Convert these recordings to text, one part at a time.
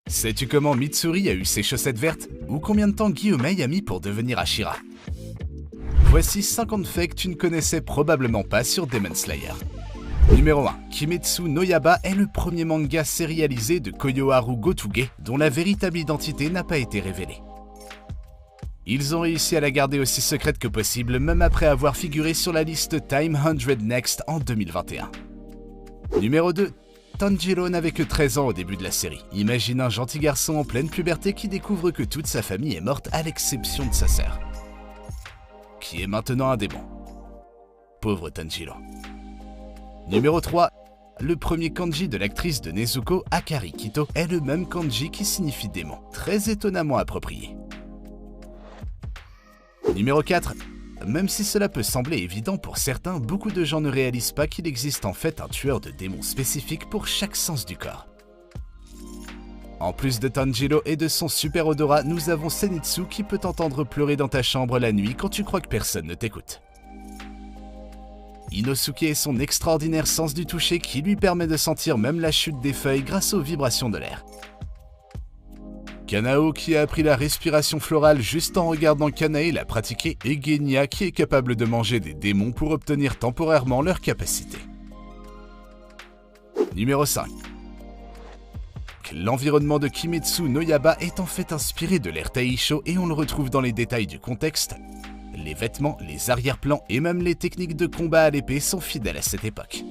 Sais-tu comment Mitsuri a eu ses chaussettes vertes? Ou combien de temps Gyomei a mis pour devenir Ashira? Voici 50 faits que tu ne connaissais probablement pas sur Demon Slayer. Numéro 1. Kimetsu no Yaiba est le premier manga sérialisé de Koyoharu Gotoge dont la véritable identité n'a pas été révélée. Ils ont réussi à la garder aussi secrète que possible, même après avoir figuré sur la liste Time 100 Next en 2021. Numéro 2. Tanjiro n'avait que 13 ans au début de la série. Imagine un gentil garçon en pleine puberté qui découvre que toute sa famille est morte à l'exception de sa sœur, qui est maintenant un démon. Pauvre Tanjiro. Numéro 3. Le premier kanji de l'actrice de Nezuko, Akari Kito, est le même kanji qui signifie démon, très étonnamment approprié. Numéro 4. Même si cela peut sembler évident pour certains, beaucoup de gens ne réalisent pas qu'il existe en fait un tueur de démons spécifique pour chaque sens du corps. En plus de Tanjiro et de son super odorat, nous avons Zenitsu qui peut t'entendre pleurer dans ta chambre la nuit quand tu crois que personne ne t'écoute. Inosuke est son extraordinaire sens du toucher qui lui permet de sentir même la chute des feuilles grâce aux vibrations de l'air. Kanao qui a appris la respiration florale juste en regardant Kanae la pratiquer, et Genya qui est capable de manger des démons pour obtenir temporairement leur capacité. Numéro 5. L'environnement de Kimetsu no Yaiba est en fait inspiré de l'ère Taisho et on le retrouve dans les détails du contexte. Les vêtements, les arrière-plans et même les techniques de combat à l'épée sont fidèles à cette époque.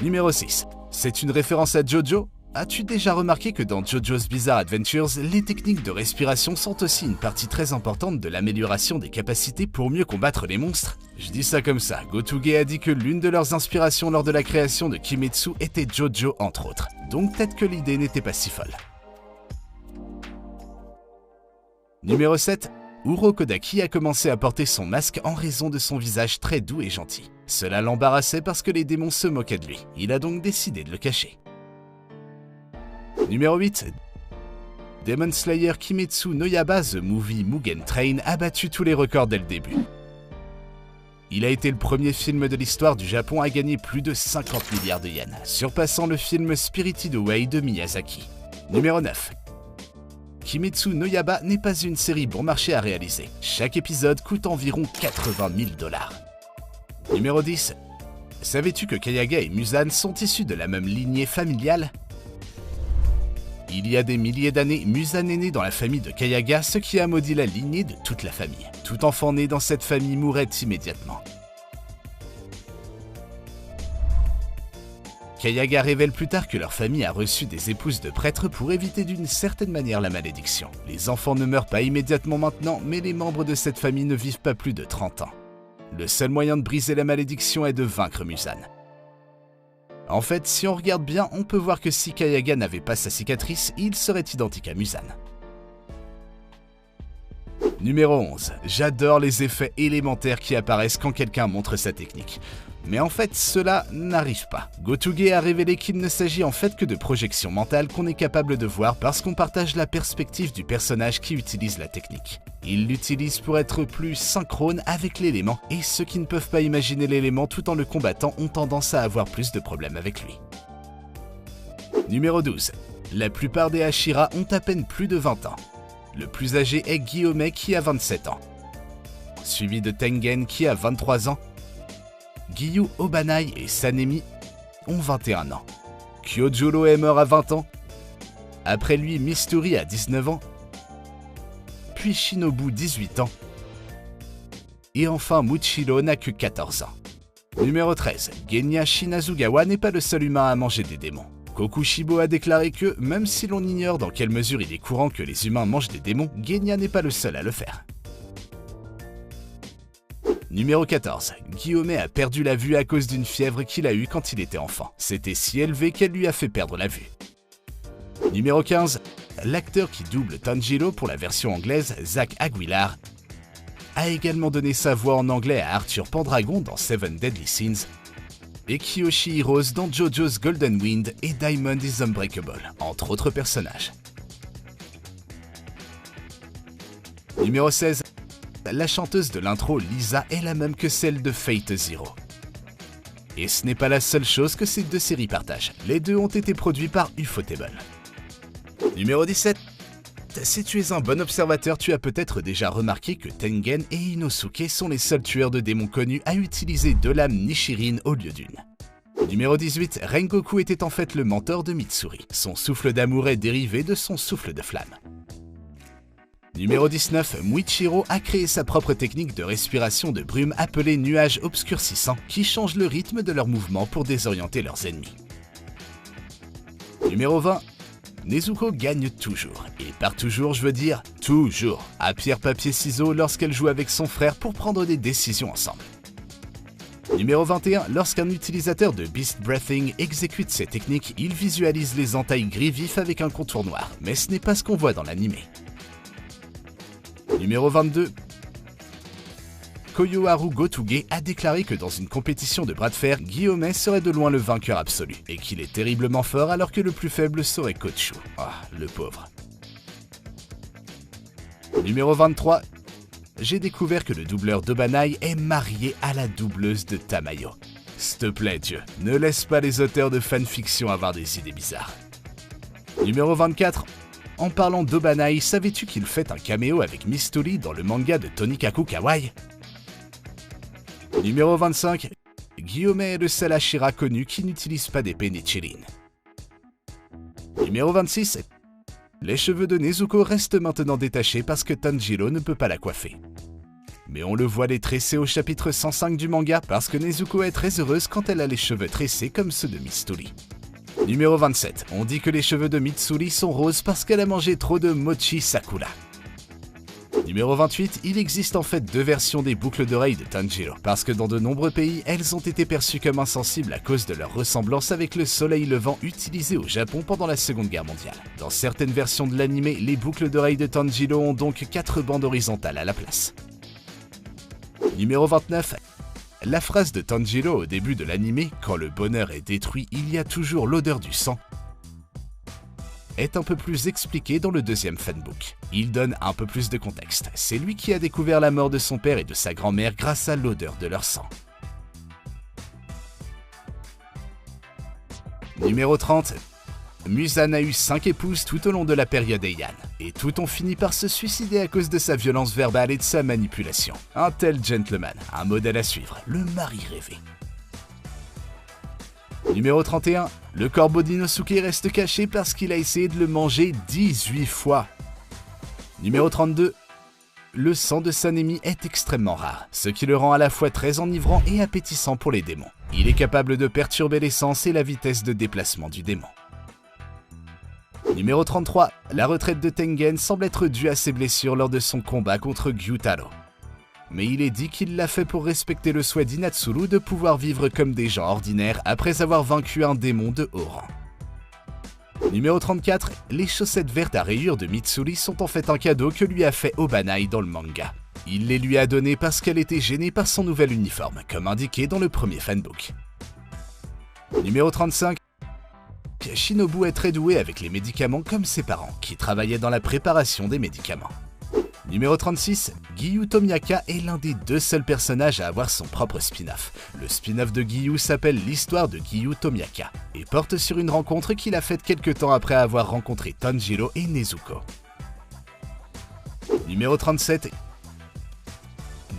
Numéro 6. C'est une référence à Jojo? As-tu déjà remarqué que dans JoJo's Bizarre Adventures, les techniques de respiration sont aussi une partie très importante de l'amélioration des capacités pour mieux combattre les monstres? Je dis ça comme ça, Gotoge a dit que l'une de leurs inspirations lors de la création de Kimetsu était Jojo entre autres, donc peut-être que l'idée n'était pas si folle. Numéro 7. Uro Kodaki a commencé à porter son masque en raison de son visage très doux et gentil. Cela l'embarrassait parce que les démons se moquaient de lui, il a donc décidé de le cacher. Numéro 8. Demon Slayer Kimetsu no Yaiba The Movie Mugen Train a battu tous les records dès le début. Il a été le premier film de l'histoire du Japon à gagner plus de 50 milliards de yens, surpassant le film Spirited Away de Miyazaki. Numéro 9. Kimetsu no Yaiba n'est pas une série bon marché à réaliser. Chaque épisode coûte environ 80 000 $. Numéro 10. Savais-tu que Kayaga et Muzan sont issus de la même lignée familiale? Il y a des milliers d'années, Muzan est né dans la famille de Kayaga, ce qui a maudit la lignée de toute la famille. Tout enfant né dans cette famille mourrait immédiatement. Kayaga révèle plus tard que leur famille a reçu des épouses de prêtres pour éviter d'une certaine manière la malédiction. Les enfants ne meurent pas immédiatement maintenant, mais les membres de cette famille ne vivent pas plus de 30 ans. Le seul moyen de briser la malédiction est de vaincre Muzan. En fait, si on regarde bien, on peut voir que si Kayaga n'avait pas sa cicatrice, il serait identique à Muzan. Numéro 11. J'adore les effets élémentaires qui apparaissent quand quelqu'un montre sa technique. Mais en fait, cela n'arrive pas. Gotoge a révélé qu'il ne s'agit en fait que de projections mentales qu'on est capable de voir parce qu'on partage la perspective du personnage qui utilise la technique. Il l'utilise pour être plus synchrone avec l'élément, et ceux qui ne peuvent pas imaginer l'élément tout en le combattant ont tendance à avoir plus de problèmes avec lui. Numéro 12. La plupart des Hashira ont à peine plus de 20 ans. Le plus âgé est Gyomei qui a 27 ans, suivi de Tengen qui a 23 ans. Giyu Obanai et Sanemi ont 21 ans. Kyojuro est mort à 20 ans. Après lui, Misturi a 19 ans. Puis Shinobu 18 ans. Et enfin Muchiro n'a que 14 ans. Numéro 13. Genya Shinazugawa n'est pas le seul humain à manger des démons. Kokushibo a déclaré que, même si l'on ignore dans quelle mesure il est courant que les humains mangent des démons, Genya n'est pas le seul à le faire. Numéro 14. Gyomei a perdu la vue à cause d'une fièvre qu'il a eue quand il était enfant. C'était si élevé qu'elle lui a fait perdre la vue. Numéro 15. L'acteur qui double Tanjiro pour la version anglaise, Zach Aguilar, a également donné sa voix en anglais à Arthur Pendragon dans Seven Deadly Sins et Kiyoshi Hirose dans JoJo's Golden Wind et Diamond is Unbreakable, entre autres personnages. Numéro 16. La chanteuse de l'intro, Lisa, est la même que celle de Fate Zero. Et ce n'est pas la seule chose que ces deux séries partagent. Les deux ont été produits par Ufotable. Numéro 17. Si tu es un bon observateur, tu as peut-être déjà remarqué que Tengen et Inosuke sont les seuls tueurs de démons connus à utiliser 2 lames Nichirin au lieu d'une. Numéro 18. Rengoku était en fait le mentor de Mitsuri. Son souffle d'amour est dérivé de son souffle de flamme. Numéro 19. Muichiro a créé sa propre technique de respiration de brume appelée nuage obscurcissant qui change le rythme de leurs mouvements pour désorienter leurs ennemis. Numéro 20. Nezuko gagne toujours, et par toujours je veux dire toujours, à pierre-papier-ciseaux lorsqu'elle joue avec son frère pour prendre des décisions ensemble. Numéro 21, lorsqu'un utilisateur de Beast Breathing exécute ces techniques, il visualise les entailles gris vifs avec un contour noir, mais ce n'est pas ce qu'on voit dans l'anime. Numéro 22, Koyoharu Gotuge a déclaré que dans une compétition de bras de fer, Guillaumet serait de loin le vainqueur absolu, et qu'il est terriblement fort alors que le plus faible serait Kochu. Ah, le pauvre. Numéro 23, j'ai découvert que le doubleur d'Obanai est marié à la doubleuse de Tamayo. S'il te plaît Dieu, ne laisse pas les auteurs de fanfiction avoir des idées bizarres. Numéro 24, en parlant d'Obanai, savais-tu qu'il fait un caméo avec Misturi dans le manga de Tonikaku Kawaii? Numéro 25, Guillaumet est le seul Hashira connu qui n'utilise pas d'épée Nichirin. Numéro 26, les cheveux de Nezuko restent maintenant détachés parce que Tanjiro ne peut pas la coiffer. Mais on le voit les tresser au chapitre 105 du manga parce que Nezuko est très heureuse quand elle a les cheveux tressés comme ceux de Mitsuri. Numéro 27, on dit que les cheveux de Mitsuri sont roses parce qu'elle a mangé trop de mochi sakura. Numéro 28, il existe en fait 2 versions des boucles d'oreilles de Tanjiro, parce que dans de nombreux pays, elles ont été perçues comme insensibles à cause de leur ressemblance avec le soleil levant utilisé au Japon pendant la Seconde Guerre mondiale. Dans certaines versions de l'anime, les boucles d'oreilles de Tanjiro ont donc 4 bandes horizontales à la place. Numéro 29, la phrase de Tanjiro au début de l'anime, quand le bonheur est détruit, il y a toujours l'odeur du sang, est un peu plus expliqué dans le 2e fanbook. Il donne un peu plus de contexte. C'est lui qui a découvert la mort de son père et de sa grand-mère grâce à l'odeur de leur sang. Numéro 30. Muzan a eu 5 épouses tout au long de la période Heian, et toutes ont fini par se suicider à cause de sa violence verbale et de sa manipulation. Un tel gentleman, un modèle à suivre, le mari rêvé. Numéro 31, le corbeau d'Inosuke reste caché parce qu'il a essayé de le manger 18 fois. Numéro 32, le sang de Sanemi est extrêmement rare, ce qui le rend à la fois très enivrant et appétissant pour les démons. Il est capable de perturber l'essence et la vitesse de déplacement du démon. Numéro 33, la retraite de Tengen semble être due à ses blessures lors de son combat contre Gyutaro. Mais il est dit qu'il l'a fait pour respecter le souhait d'Inatsuru de pouvoir vivre comme des gens ordinaires après avoir vaincu un démon de haut rang. Numéro 34, les chaussettes vertes à rayures de Mitsuri sont en fait un cadeau que lui a fait Obanai dans le manga. Il les lui a données parce qu'elle était gênée par son nouvel uniforme, comme indiqué dans le premier fanbook. Numéro 35, Shinobu est très doué avec les médicaments comme ses parents, qui travaillaient dans la préparation des médicaments. Numéro 36, Giyu Tomiyaka est l'un des 2 seuls personnages à avoir son propre spin-off. Le spin-off de Giyu s'appelle l'histoire de Giyu Tomiyaka et porte sur une rencontre qu'il a faite quelques temps après avoir rencontré Tanjiro et Nezuko. Numéro 37,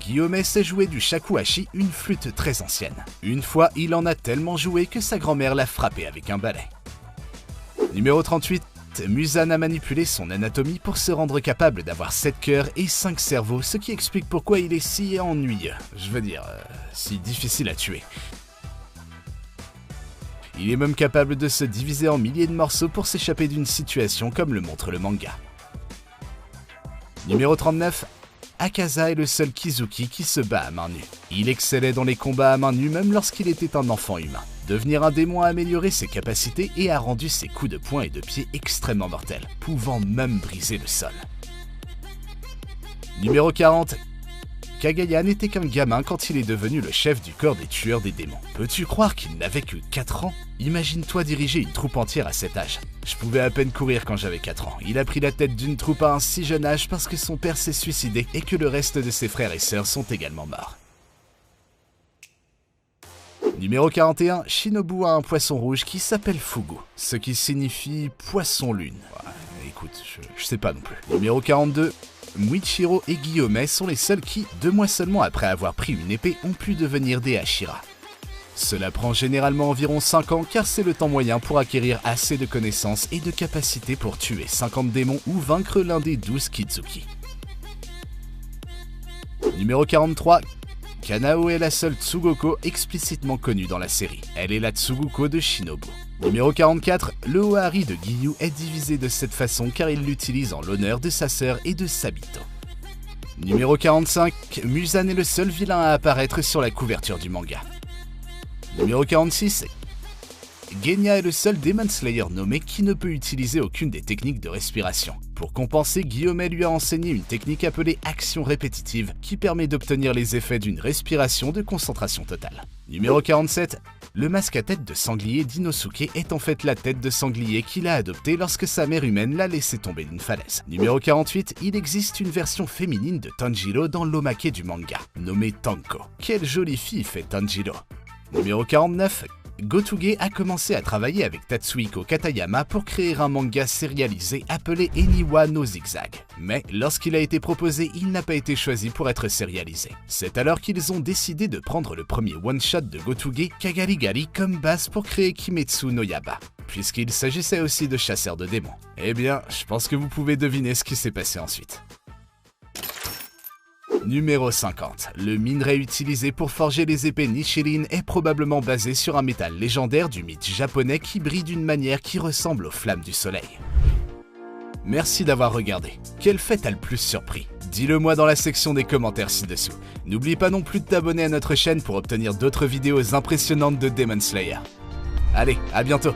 Guillaumet sait jouer du shakuhachi, une flûte très ancienne. Une fois, il en a tellement joué que sa grand-mère l'a frappé avec un balai. Numéro 38, Muzan a manipulé son anatomie pour se rendre capable d'avoir 7 cœurs et 5 cerveaux, ce qui explique pourquoi il est si ennuyeux, je veux dire, si difficile à tuer. Il est même capable de se diviser en milliers de morceaux pour s'échapper d'une situation comme le montre le manga. Numéro 39, Akaza est le seul Kizuki qui se bat à main nue. Il excellait dans les combats à main nue même lorsqu'il était un enfant humain. Devenir un démon a amélioré ses capacités et a rendu ses coups de poing et de pied extrêmement mortels, pouvant même briser le sol. Numéro 40, Kagaya n'était qu'un gamin quand il est devenu le chef du corps des tueurs des démons. Peux-tu croire qu'il n'avait que 4 ans? Imagine-toi diriger une troupe entière à cet âge. Je pouvais à peine courir quand j'avais 4 ans. Il a pris la tête d'une troupe à un si jeune âge parce que son père s'est suicidé et que le reste de ses frères et sœurs sont également morts. Numéro 41, Shinobu a un poisson rouge qui s'appelle Fugu, ce qui signifie poisson lune. Et écoute, je sais pas non plus. Numéro 42. Muichiro et Guillaumet sont les seuls qui, 2 mois seulement après avoir pris une épée, ont pu devenir des Hashira. Cela prend généralement environ 5 ans car c'est le temps moyen pour acquérir assez de connaissances et de capacités pour tuer 50 démons ou vaincre l'un des 12 Kitsuki. Numéro 43. Kanao est la seule Tsugoko explicitement connue dans la série. Elle est la Tsuguko de Shinobu. Numéro 44. Le Ohari de Giyu est divisé de cette façon car il l'utilise en l'honneur de sa sœur et de Sabito. Numéro 45. Muzan est le seul vilain à apparaître sur la couverture du manga. Numéro 46. Genya est le seul Demon Slayer nommé qui ne peut utiliser aucune des techniques de respiration. Pour compenser, Guillaumet lui a enseigné une technique appelée action répétitive qui permet d'obtenir les effets d'une respiration de concentration totale. Numéro 47. Le masque à tête de sanglier d'Inosuke est en fait la tête de sanglier qu'il a adoptée lorsque sa mère humaine l'a laissé tomber d'une falaise. Numéro 48. Il existe une version féminine de Tanjiro dans l'omake du manga, nommée Tanko. Quelle jolie fille fait Tanjiro. Numéro 49. Gotuge a commencé à travailler avec Tatsuhiko Katayama pour créer un manga sérialisé appelé Eniwa no Zigzag. Mais lorsqu'il a été proposé, il n'a pas été choisi pour être sérialisé. C'est alors qu'ils ont décidé de prendre le premier one-shot de Gotuge, Kagarigari, comme base pour créer Kimetsu no Yaiba, puisqu'il s'agissait aussi de chasseurs de démons. Eh bien, je pense que vous pouvez deviner ce qui s'est passé ensuite. Numéro 50. Le minerai utilisé pour forger les épées Nichirin est probablement basé sur un métal légendaire du mythe japonais qui brille d'une manière qui ressemble aux flammes du soleil. Merci d'avoir regardé. Quel fait t'a le plus surpris? Dis-le moi dans la section des commentaires ci-dessous. N'oublie pas non plus de t'abonner à notre chaîne pour obtenir d'autres vidéos impressionnantes de Demon Slayer. Allez, à bientôt!